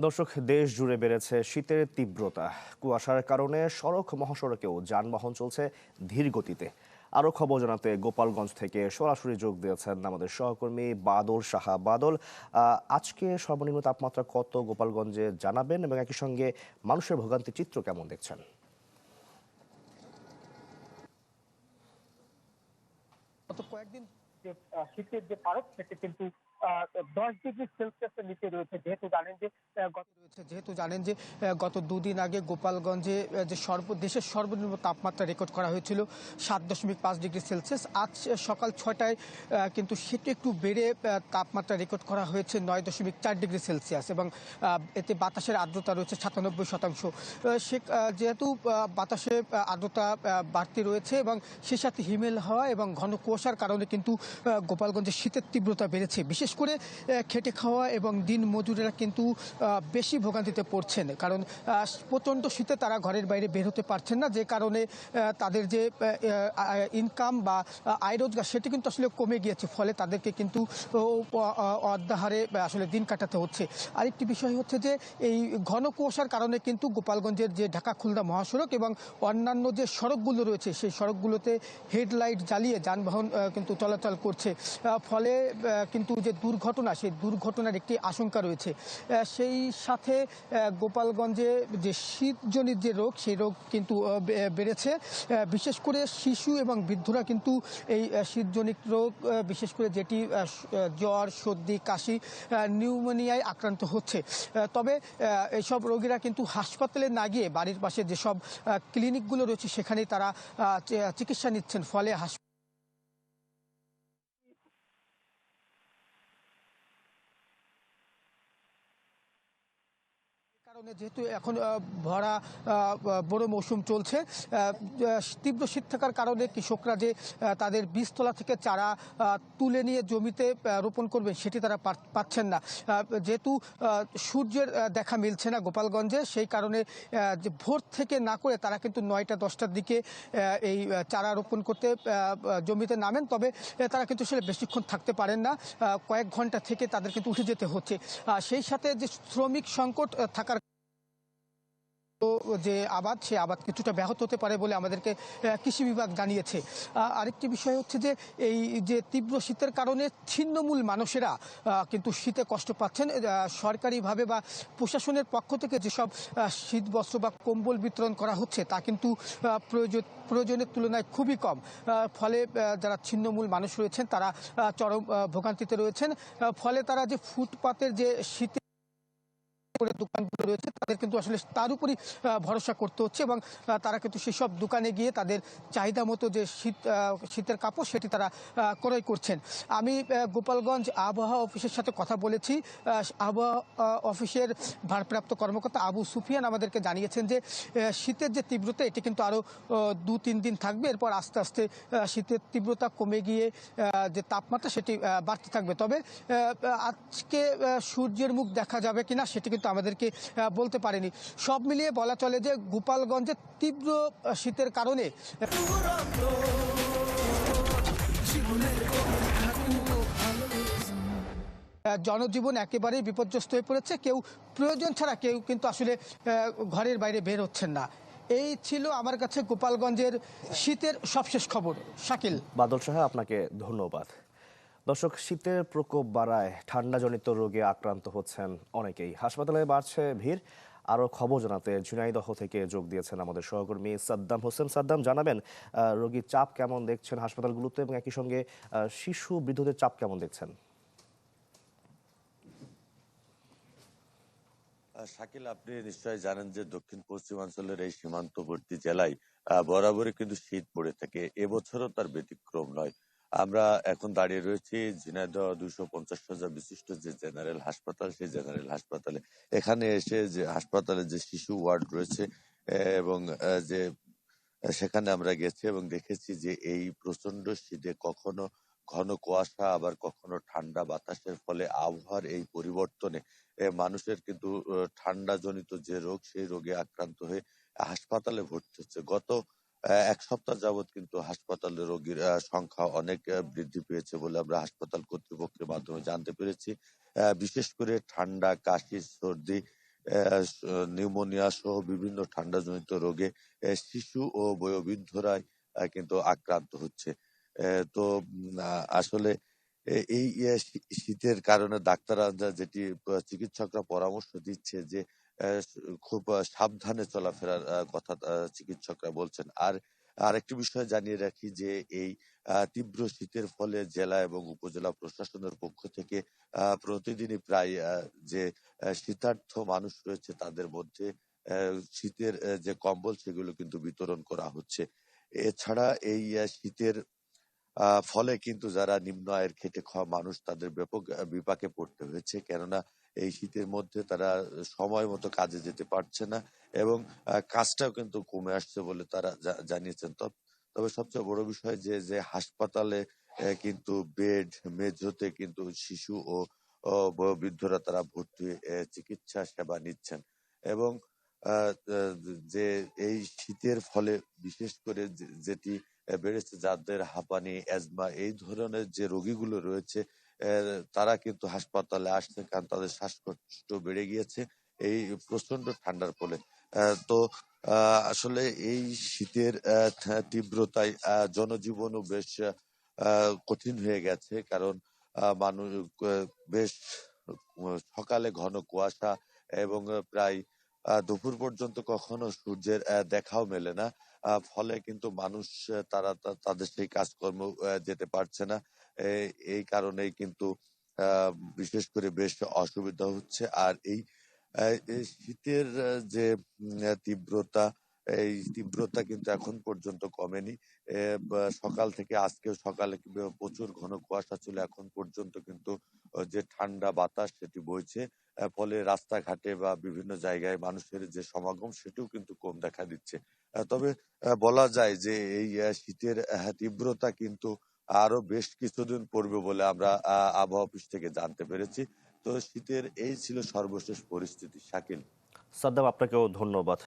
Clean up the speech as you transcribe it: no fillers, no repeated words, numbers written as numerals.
দর্শক, দেশ জুড়ে বেড়েছে শীতের তীব্রতা। কুয়াশার কারণে সড়ক মহাসড়কেও যানবাহন চলছে ধীর গতিতে। আরো খবর জানাতে গোপালগঞ্জ থেকে সরাসরি যোগ দিয়েছেন আমাদের সহকর্মী বাদল সাহা। বাদল, আজকে সর্বনিম্ন তাপমাত্রা কত গোপালগঞ্জে জানাবেন, এবং একই সঙ্গে মানুষের ভোগান্তির চিত্র কেমন দেখছেন? গত কয়েকদিন যে শীতের যে পারদ সেটা কিন্তু 10 ডিগ্রি সেলসিয়াসের নিচে রয়েছে। যেহেতু জানেন যে গত দুদিন আগে গোপালগঞ্জে যে দেশের সর্বনিম্ন তাপমাত্রা রেকর্ড করা হয়েছিল 7.5 ডিগ্রি সেলসিয়াস। আজ সকাল 6টায় কিন্তু সেটা একটু বেড়ে তাপমাত্রা রেকর্ড করা হয়েছে 9.4 ডিগ্রি সেলসিয়াস, এবং এতে বাতাসের আর্দ্রতা রয়েছে 97%। যেহেতু বাতাসে আর্দ্রতা বাড়তি রয়েছে এবং সে সাথে হিমেল হাওয়া এবং ঘন কুয়াশার কারণে কিন্তু গোপালগঞ্জে শীতের তীব্রতা বেড়েছে। বিশেষ করে খেটে খাওয়া এবং দিন মজুরেরা কিন্তু বেশি ভোগান্তিতে পড়ছেন, কারণ প্রচণ্ড শীতে তারা ঘরের বাইরে বের হতে পারছেন না, যে কারণে তাদের যে ইনকাম বা আয় রোজগার সেটি কিন্তু আসলে কমে গিয়েছে। ফলে তাদেরকে কিন্তু অর্ধাহারে আসলে দিন কাটাতে হচ্ছে। আরেকটি বিষয় হচ্ছে যে এই ঘন কুয়াশার কারণে কিন্তু গোপালগঞ্জের যে ঢাকা খুলনা মহাসড়ক এবং অন্যান্য যে সড়কগুলো রয়েছে সেই সড়কগুলোতে হেডলাইট জ্বালিয়ে যানবাহন কিন্তু চলাচল করছে। ফলে কিন্তু যে দুর্ঘটনা, সেই দুর্ঘটনার একটি আশঙ্কা রয়েছে। সেই সাথে গোপালগঞ্জে যে শীতজনিত যে রোগ, সেই রোগ কিন্তু বেড়েছে। বিশেষ করে শিশু এবং বৃদ্ধরা কিন্তু এই শীতজনিত রোগ, বিশেষ করে যেটি জ্বর, সর্দি, কাশি, নিউমোনিয়ায় আক্রান্ত হচ্ছে। তবে এইসব রোগীরা কিন্তু হাসপাতালে না গিয়ে বাড়ির পাশে যেসব ক্লিনিকগুলো রয়েছে সেখানেই তারা চিকিৎসা নিচ্ছেন। ফলে কারণে যেহেতু এখন ভরা বড় মৌসুম চলছে, তীব্র শীত থাকার কারণে কৃষকরা যে তাদের বীজতলা থেকে চারা তুলে নিয়ে জমিতে রোপণ করবেন সেটি তারা পাচ্ছেন না। যেহেতু সূর্যের দেখা মিলছে না গোপালগঞ্জে, সেই কারণে যে ভোর থেকে না করে তারা কিন্তু 9টা-10টার দিকে এই চারা রোপণ করতে জমিতে নামেন। তবে তারা কিন্তু সেটা বেশিক্ষণ থাকতে পারেন না, কয়েক ঘন্টা থেকে তাদের কিন্তু উঠে যেতে হচ্ছে। সেই সাথে যে শ্রমিক সংকট থাকার যে আবাদ, সে আবাদ কিছুটা ব্যাহত হতে পারে বলে আমাদেরকে কৃষি বিভাগ জানিয়েছে। আরেকটি বিষয় হচ্ছে যে এই যে তীব্র শীতের কারণে ছিন্নমূল মানুষেরা কিন্তু শীতে কষ্ট পাচ্ছেন। সরকারিভাবে বা প্রশাসনের পক্ষ থেকে যেসব শীত বস্ত্র বা কম্বল বিতরণ করা হচ্ছে তা কিন্তু প্রয়োজনের তুলনায় খুবই কম। ফলে যারা ছিন্নমূল মানুষ রয়েছেন তারা চরম ভোগান্তিতে রয়েছেন। ফলে তারা যে ফুটপাতের যে শীতে দোকানগুলো রয়েছে তাদের কিন্তু আসলে তার উপরই ভরসা করতে হচ্ছে, এবং তারা কিন্তু সেসব দোকানে গিয়ে তাদের চাহিদা মতো যে শীতের কাপড় সেটি তারা ক্রয় করছেন। আমি গোপালগঞ্জ আবহাওয়া অফিসের সাথে কথা বলেছি। আবহাওয়া অফিসের ভারপ্রাপ্ত কর্মকর্তা আবু সুফিয়ান আমাদেরকে জানিয়েছেন যে শীতের যে তীব্রতা এটি কিন্তু আরও 2-3 দিন থাকবে। এরপর আস্তে আস্তে শীতের তীব্রতা কমে গিয়ে যে তাপমাত্রা সেটি বাড়তে থাকবে। তবে আজকে সূর্যের মুখ দেখা যাবে কিনা সেটি কিন্তু আমাদেরকে বলতে পারেনি। সব মিলিয়ে বলা চলে যে গোপালগঞ্জে তীব্র শীতের কারণে জনজীবন একেবারেই বিপর্যস্ত হয়ে পড়েছে। কেউ প্রয়োজন ছাড়া কেউ কিন্তু আসলে ঘরের বাইরে বের হচ্ছেন না। এই ছিল আমার কাছে গোপালগঞ্জের শীতের সবশেষ খবর। শাকিল। বাদল সাহা, আপনাকে ধন্যবাদ। দর্শক, শীতের প্রকোপ বাড়ায় ঠান্ডাজনিত রোগে আক্রান্ত হচ্ছেন অনেকেই। হাসপাতালে বাড়ছে ভিড়। আরো খবর জানাতে ঝিনাইদহ থেকে যোগ দিয়েছেন আমাদের সহকর্মী সাদ্দাম হোসেন। সাদ্দাম, জানাবেন রোগীর চাপ কেমন দেখছেন হাসপাতালগুলোতে, এবং একই সঙ্গে শিশু বৃদ্ধদের চাপ কেমন দেখছেন? শাকিল, আপনি নিশ্চয়ই জানেন যে দক্ষিণ পশ্চিমাঞ্চলের এই সীমান্তবর্তী জেলায় বরাবরই কিন্তু শীত পড়ে থাকে। এবছরও তার ব্যতিক্রম নয়। আমরা এখন দাঁড়িয়ে রয়েছি ঝিনাইদহ 250 শয্যা বিশিষ্ট যে জেনারেল হাসপাতাল, সেই জেনারেল হাসপাতালে। এখানে এসে যে হাসপাতালে যে শিশু ওয়ার্ড রয়েছে এবং যে সেখানে আমরা গেছি এবং দেখেছি যে এই প্রচন্ড শীতে কখনো ঘন কুয়াশা আবার কখনো ঠান্ডা বাতাসের ফলে আবহাওয়ার এই পরিবর্তনে মানুষের কিন্তু ঠান্ডা জনিত যে রোগ, সেই রোগে আক্রান্ত হয়ে হাসপাতালে ভর্তি হচ্ছে। গত 1 সপ্তাহ যাবৎ কিন্তু হাসপাতালে রোগীর সংখ্যা অনেক বৃদ্ধি পেয়েছে বলে আমরা হাসপাতাল কর্তৃপক্ষের মাধ্যমে জানতে পেরেছি। বিশেষ করে ঠান্ডা, কাশি, সর্দি নিউমোনিয়া সহ বিভিন্ন ঠান্ডাজনিত রোগে শিশু ও বয়োবৃদ্ধরাই কিন্তু আক্রান্ত হচ্ছে। তো আসলে এই শীতের কারণে ডাক্তাররা যেটি চিকিৎসকরা পরামর্শ দিচ্ছে যে খুব সাবধানে চলাফেরার কথা চিকিৎসকরা বলছেন। আর আরেকটি বিষয় জানিয়ে রাখি যে এই তীব্র শীতের ফলে জেলা এবং উপজেলা প্রশাসনের পক্ষ থেকে প্রতিদিনই প্রায় যে শীতার্থ মানুষ রয়েছে তাদের মধ্যে শীতের যে কম্বল সেগুলো কিন্তু বিতরণ করা হচ্ছে। এছাড়া এই শীতের ফলে কিন্তু যারা নিম্ন আয়ের খেটে খাওয়া মানুষ তাদের ব্যাপক বিপাকে পড়তে হয়েছে। কেননা এই শীতের মধ্যে তারা সময় মতো কাজে যেতে পারছে না এবং কাজটাও কিন্তু কমে আসছে বলে তারা জানিয়েছেন। তবে সবচেয়ে বড় বিষয় যে হাসপাতালে কিন্তু বেড, মেঝোতে কিন্তু শিশু ও বয়োবৃদ্ধরা তারা ভর্তি হয়ে চিকিৎসা সেবা নিচ্ছেন এবং আ আ যে এই শীতের ফলে বিশেষ করে যেটি বেড়েছে যাদের হাঁপানি, অ্যাজমা এই ধরনের যে রোগীগুলো রয়েছে তারা কিন্তু হাসপাতালে আসছে কারণ তাদের শ্বাসকষ্ট বেড়ে গিয়েছে এই প্রচন্ড ঠান্ডার ফলে। তো আসলে এই শীতের তীব্রতায় জনজীবনও বেশ কঠিন হয়ে গেছে। কারণ মানুষ বেশ সকালে ঘন কুয়াশা এবং প্রায় দুপুর পর্যন্ত কখনো সূর্যের দেখাও মেলে না। ফলে কিন্তু মানুষ তাদের সেই কাজকর্ম যেতে পারছে না। এ এই কারণেই কিন্তু আ বিশেষ করে বেশ অসুবিধা হচ্ছে। আর এই শীতের যে তীব্রতা, এই তীব্রতা কিন্তু এখন পর্যন্ত কমেনি। সকাল থেকে আজকেও সকালে কিন্তু প্রচুর ঘন কুয়াশা ছিল। এখন পর্যন্ত কিন্তু যে ঠান্ডা বাতাস সেটি বইছে। ফলে রাস্তাঘাটে বা বিভিন্ন জায়গায় মানুষের যে সমাগম সেটিও কিন্তু কম দেখা দিচ্ছে। তবে বলা যায় যে এই শীতের তীব্রতা কিন্তু আরো বেশ কিছুদিন পড়বে বলে আমরা আবহাওয়া অফিস থেকে জানতে পেরেছি। তো শীতের এই ছিল সর্বশেষ পরিস্থিতি। শাকিল। সাদ্দাম, আপনাকেও ধন্যবাদ।